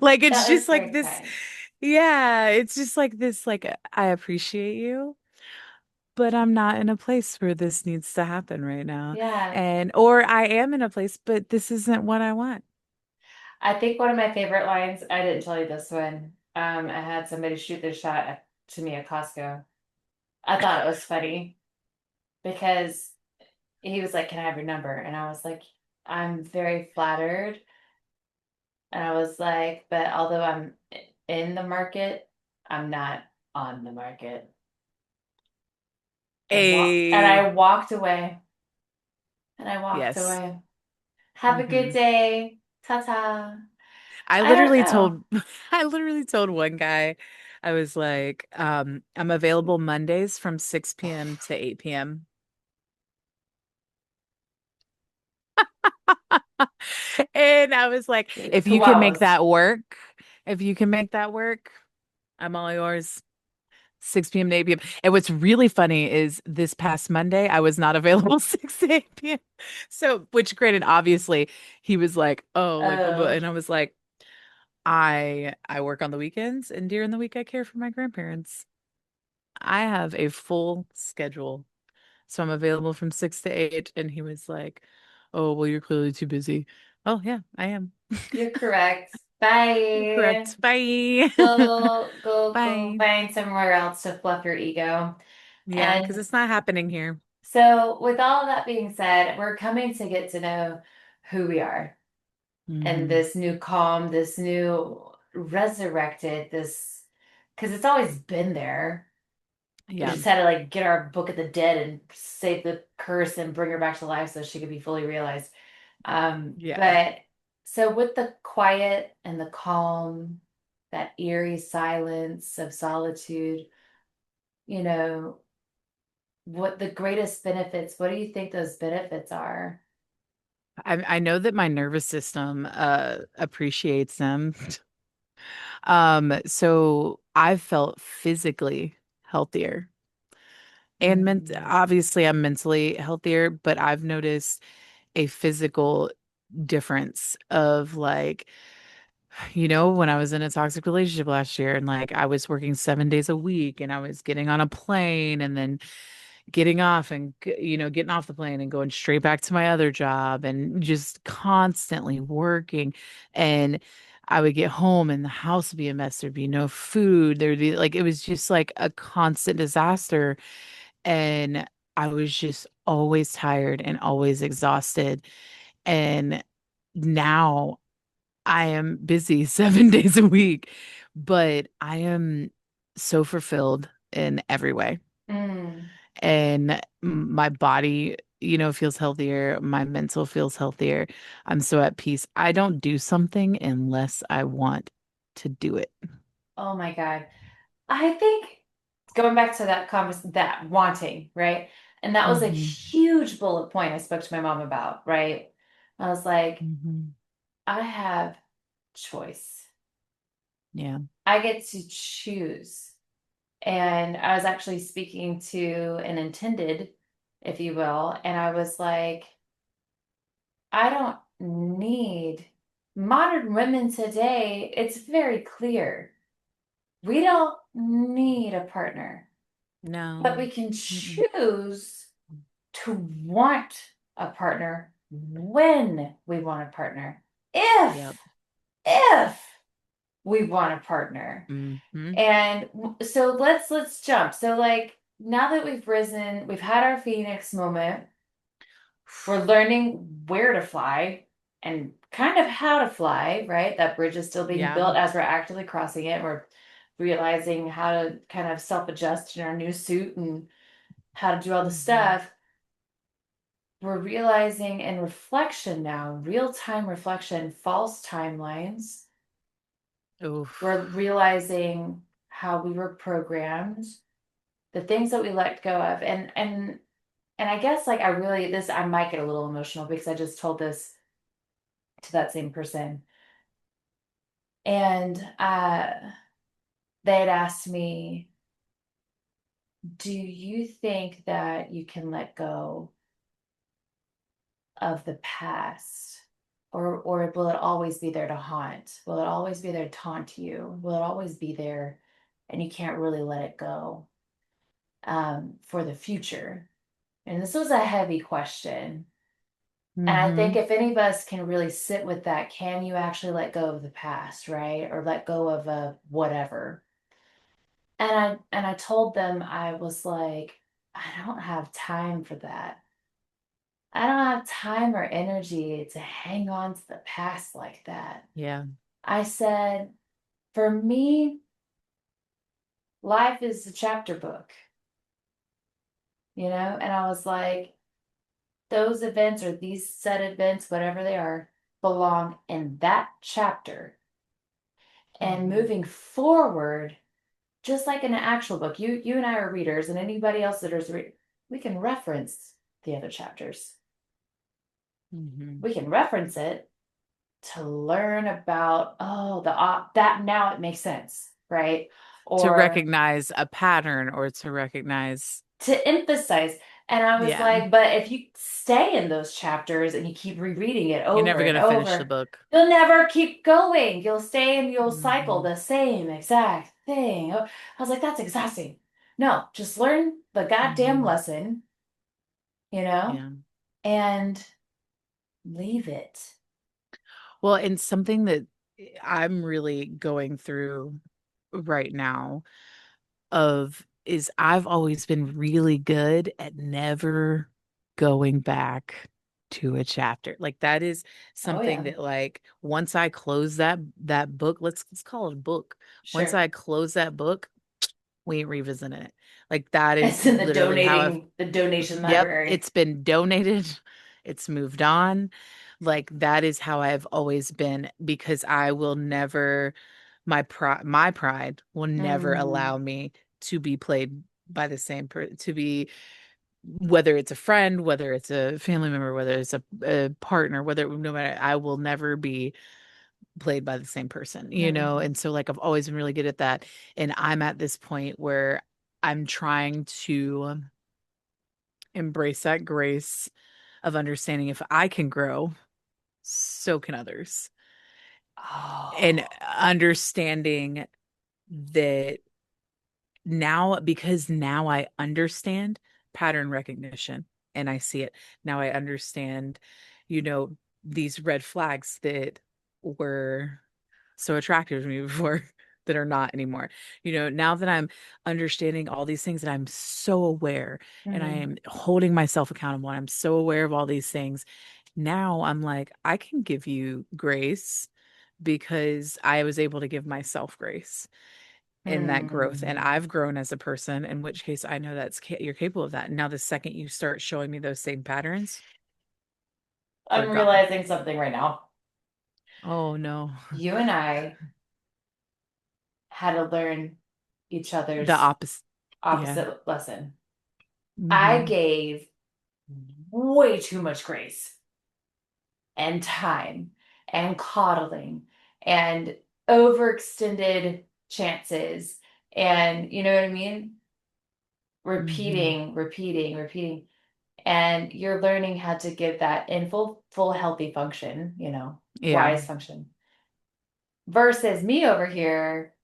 Like it's That just was like very this, kind. yeah, it's just like this, like I appreciate you, but I'm not in a place where this needs to happen right now. Yeah. And or I am in a place, but this isn't what I want. I think one of my favorite lines, I didn't tell you this one. I had somebody shoot their shot to me at Costco. I thought it was funny because he was like, "Can I have your number?" And I was like, "I'm very flattered." And I was like, "But although I'm in the market, I'm not on the market." And A I walked away. And I walked yes. away. Have a good Hmm. day. Ta-ta. I I don't literally know. told I literally told one guy, I was like, I'm available Mondays from 6 p.m. to 8 p.m. And I was like, if you can make Koalas. that work, if you can make that work, I'm all yours. 6 p.m. to 8 p.m. And what's really funny is this past Monday, I was not available 6 to 8 p.m. So, which granted, obviously, he was like, oh, like, Oh, and I was like, I work on the weekends and during the week I care for my grandparents. I have a full schedule. So I'm available from 6 to 8. And he was like, oh, well, you're clearly too busy. Oh, yeah, I am. you're correct. You're Bye. correct. Bye. Go Bye. find somewhere else to fluff your ego. Yeah, because And it's not happening here. so, with all of that being said, we're coming to get to know who we are and Hmm. this new calm, this new resurrected, this because it's always been there. We Yeah. just had to like get our book of the dead and save the curse and bring her back to life so she could be fully realized. Yeah. But so with the quiet and the calm, that eerie silence of solitude, you know, what the greatest benefits, what do you think those benefits are? I know that my nervous system appreciates them. So I've felt physically healthier. And Mm. obviously I'm mentally healthier, but I've noticed a physical difference of like, when I was in a toxic relationship last year and like I was working 7 days a week and I was getting on a plane and then getting off and getting off the plane and going straight back to my other job and just constantly working. And I would get home and the house would be a mess. There'd be no food. There'd be like it was just like a constant disaster. And I was just always tired and always exhausted. And now I am busy 7 days a week, but I am so fulfilled in every way. Mm. And my body, feels healthier. My mental feels healthier. I'm so at peace. I don't do something unless I want to do it. Oh my God. I think going back to that wanting, right? And that was a Hmm. huge bullet point I spoke to my mom about, right? I was like, Hmm. I have choice. Yeah. I get to choose. And I was actually speaking to an intended, if you will, and I was like, I don't need modern women today. It's very clear. We don't need a partner, but No. we can Mm-mm. choose to want a partner when we want a partner. Yep. If we want a partner. Hmm. And so let's jump. So like now that we've risen, we've had our Phoenix moment, we're learning where to fly and kind of how to fly, right? That bridge is still being Yeah. built as we're actively crossing it. We're realizing how to kind of self-adjust in our new suit and how to do all the Hmm. stuff. We're realizing in reflection now, real-time reflection, false timelines. We're Oof. realizing how we were programmed, the things that we let go of. And I guess like I really this I might get a little emotional because I just told this to that same person. And they had asked me, "Do you think that you can let go of the past? Or will it always be there to haunt? Will it always be there to taunt you? Will it always be there and you can't really let it go for the future?" And this was a heavy question. And I think Hmm. if any of us can really sit with that, can you actually let go of the past, right? Or let go of a whatever. And I told them I was like, I don't have time for that. I don't have time or energy to hang on to the past like that. Yeah. I said, for me, life is a chapter book, you know? And I was like, those events or these set events, whatever they are, belong in that chapter. And Hmm. moving forward, just like in an actual book, you and I are readers, and anybody else that is we can reference the other chapters. Hmm. We can reference it to learn about, oh, that now it makes sense, right? To Or recognize a pattern or to recognize, to emphasize. And I was yeah, like, but if you stay in those chapters and you keep rereading it you're over never and gonna finish the over, book. you'll never keep going. You'll stay and you'll cycle Hmm. the same exact thing. I was like, that's exhausting. No, just learn the goddamn Hmm. lesson, you know, Yeah. and leave it. Well, and something that I'm really going through right now of is I've always been really good at never going back to a chapter. Like that is Oh, something yeah, that like once I close that book, let's call it a book. Once sure. I close that book, we ain't revisiting it. Like that is It's in literally how I've the donation yep, library. it's been donated. It's moved on. Like that is how I've always been because I will never my pride will never Mm, allow me to be played by the to be whether it's a friend, whether it's a family member, whether it's a partner, whether no matter I will never be played by the same person, you know? mm, And so like I've always been really good at that. And I'm at this point where I'm trying to embrace that grace of understanding if I can grow, so can others. And oh. understanding that now, because now I understand pattern recognition and I see it. Now I understand, you know, these red flags that were so attractive to me before that are not anymore. You know, now that I'm understanding all these things and I'm so aware and I Mm, am holding myself accountable and I'm so aware of all these things, now I'm like, I can give you grace because I was able to give myself grace in that growth. And mm. I've grown as a person, in which case I know you're capable of that. Now, the second you start showing me those same patterns, they're I'm gone. realizing something right now. Oh no. You and I had to learn each The other's opposite. Yeah. opposite lesson. I Hmm. gave way too much grace and time and coddling and overextended chances. And you know what I mean? Hmm. Repeating. And you're learning how to give that in full healthy function, Yeah. wise function. Versus me over here,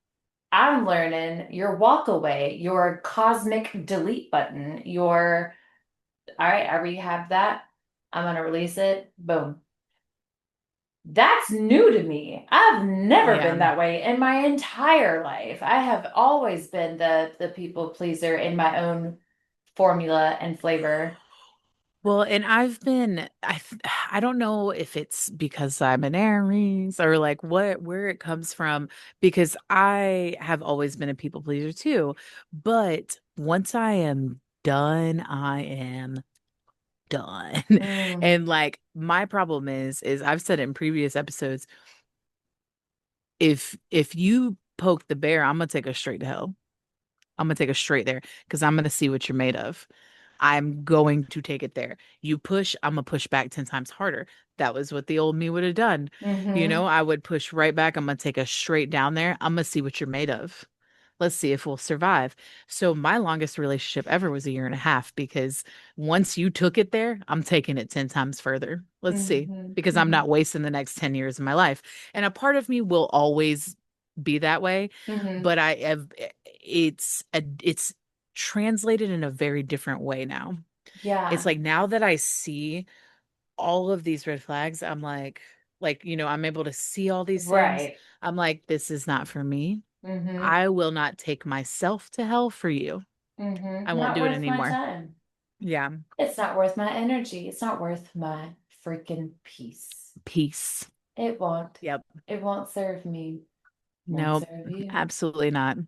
I'm learning your walk away, your cosmic delete button, your, all right, I rehab that. I'm going to release it. Boom. That's new to me. I've never been Yeah. that way in my entire life. I have always been the people pleaser in my own formula and flavor. Well, and I don't know if it's because I'm an Aries or like where it comes from, because I have always been a people pleaser too. But once I am done, I am done. Mm, And like my problem is I've said it in previous episodes, if you poke the bear, I'm gonna take us straight to hell. I'm gonna take us straight there because I'm gonna see what you're made of. I'm going to take it there. You push, I'm gonna push back 10 times harder. That was what the old me would have done. mm-hmm, I would push right back. I'm gonna take us straight down there. I'm gonna see what you're made of. Let's see if we'll survive. So my longest relationship ever was a year and a half because once you took it there, I'm taking it 10 times further. Let's see. mm-hmm, Because I'm mm-hmm, not wasting the next 10 years of my life. And a part of me will always be that way, mm-hmm. but I have it's translated in a very different way now. It's Yeah, like now that I see all of these red flags, I'm able to see all these things. right. I'm like, this is not for me. Mm-hmm, I will not take myself to hell for you. I mm-hmm. won't Not do it worth my anymore. time. Yeah. It's not worth my energy. It's not worth my freaking peace. Peace. It won't. Yep. It won't serve me. Won't Nope. serve you. Absolutely not.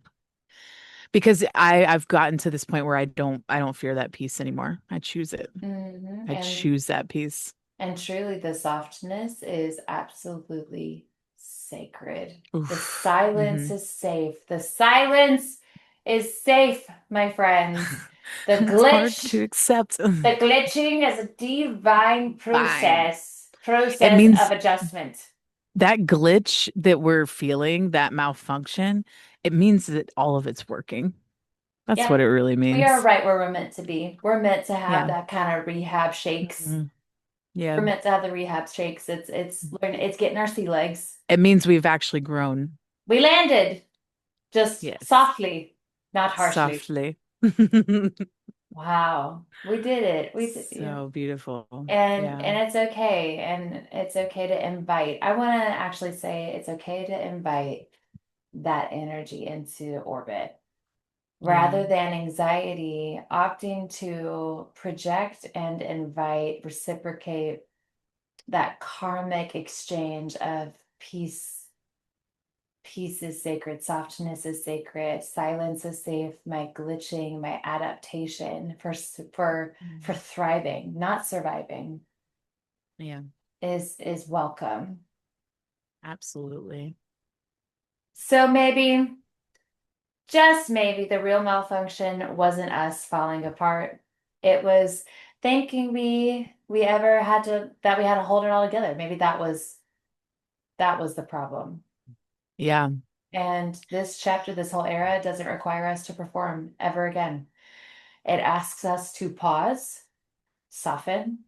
Because I've gotten to this point where I don't fear that peace anymore. I choose it. Hmm. I choose that peace. And truly the softness is absolutely sacred. The Oof. silence is safe. The silence is safe, my friends. The It's hard to glitch, accept. the glitching is a divine Fine. It process of means adjustment. that glitch that we're feeling, that malfunction, it means that all of it's working. That's Yeah, what it really we are means. right where we're meant to be. We're meant to have Yeah. that kind of rehab shakes. Mhm. Yeah. We're meant to have the rehab shakes. It's getting our sea legs. It means we've actually grown. We landed just Yes. softly, not harshly. Softly. Wow, we did it. We did, yeah. So beautiful. And Yeah. and it's okay. And it's okay to invite. I want to actually say it's okay to invite that energy into orbit Yeah. rather than anxiety, opting to project and invite, reciprocate that karmic exchange of peace. Peace is sacred, softness is sacred, silence is safe, my glitching, my adaptation for Mm. thriving, not surviving, Yeah. is welcome. Absolutely. So maybe, just maybe, the real malfunction wasn't us falling apart. It was thinking we ever had to that we had to hold it all together. Maybe that was the problem. Yeah. And this chapter, this whole era, doesn't require us to perform ever again. It asks us to pause, soften,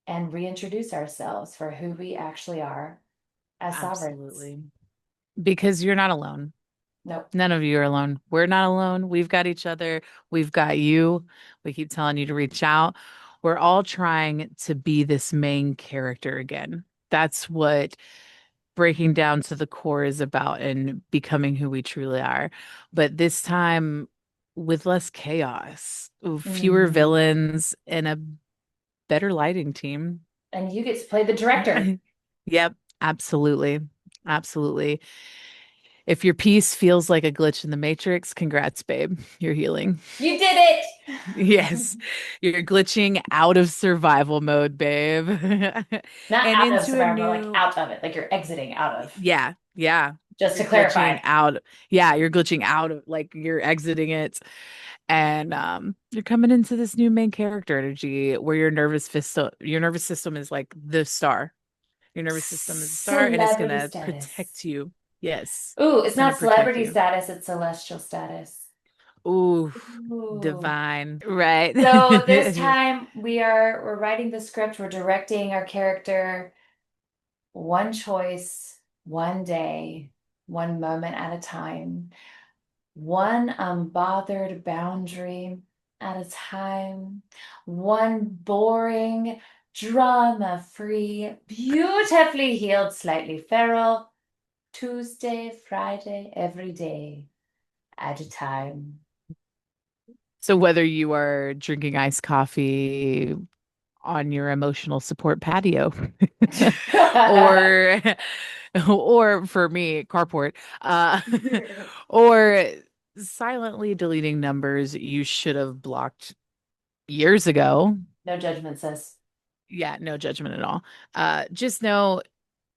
and reintroduce ourselves for who we actually are as sovereigns. Absolutely. Because you're not alone. Nope. None of you are alone. We're not alone. We've got each other. We've got you. We keep telling you to reach out. We're all trying to be this main character again. That's what breaking down to the core is about and becoming who we truly are. But this time with less chaos, fewer Mm. villains, and a better lighting team. And you get to play the director. Yep, absolutely. Absolutely. If your piece feels like a glitch in the matrix, congrats, babe. You're healing. You did it. Yes, you're glitching out of survival mode, babe. Not And out of into a survival, like new, out of it, like you're exiting out of. yeah, yeah. Just to You're clarify. glitching out. Yeah, you're glitching out of, like you're exiting it. And you're coming into this new main character energy where your nervous system is like the star. Your nervous system is a star and it's Celebrity gonna status. protect you. Yes. Ooh, It's it's gonna not protect celebrity you. status, it's celestial status. Ooh, Ooh. divine. Right. So this time we're writing the script, we're directing our character one choice, one day, one moment at a time, one unbothered boundary at a time, one boring, drama-free, beautifully healed, slightly feral Tuesday, Friday, every day at a time. So whether you are drinking iced coffee on your emotional support patio or or for me, carport, uh or silently deleting numbers you should have blocked years ago. No judgment, sis. Yeah, no judgment at all. Just know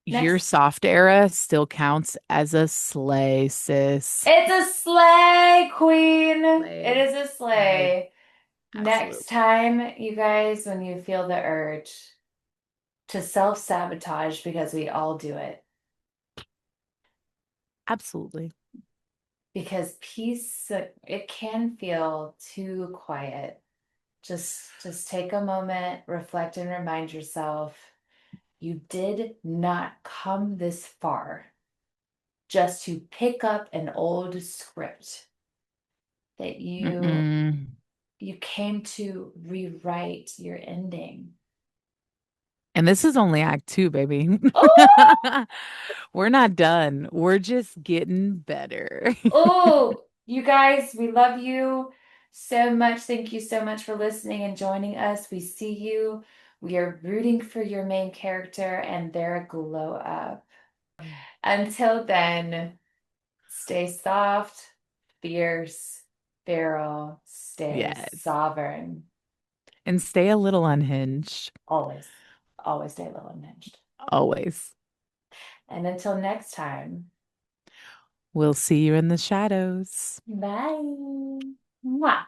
your Next. soft era still counts as a slay, sis. It's a sleigh, queen. It Slay. is a Slay. sleigh. Next Absolutely. time, you guys, when you feel the urge to self-sabotage, because we all do it, Absolutely. because peace, it can feel too quiet. Just take a moment, reflect and remind yourself you did not come this far just to pick up an old script that Mm-mm. you came to rewrite your ending. And this is only act two, baby. Oh, We're not done. We're just getting better. oh, you guys, we love you so much. Thank you so much for listening and joining us. We see you. We are rooting for your main character and their glow up. Until then, stay soft, fierce, feral, stay Yes. sovereign. And stay a little unhinged. Always, always stay a little unhinged. Always. And until next time, We'll see you in the shadows. bye. Mwah.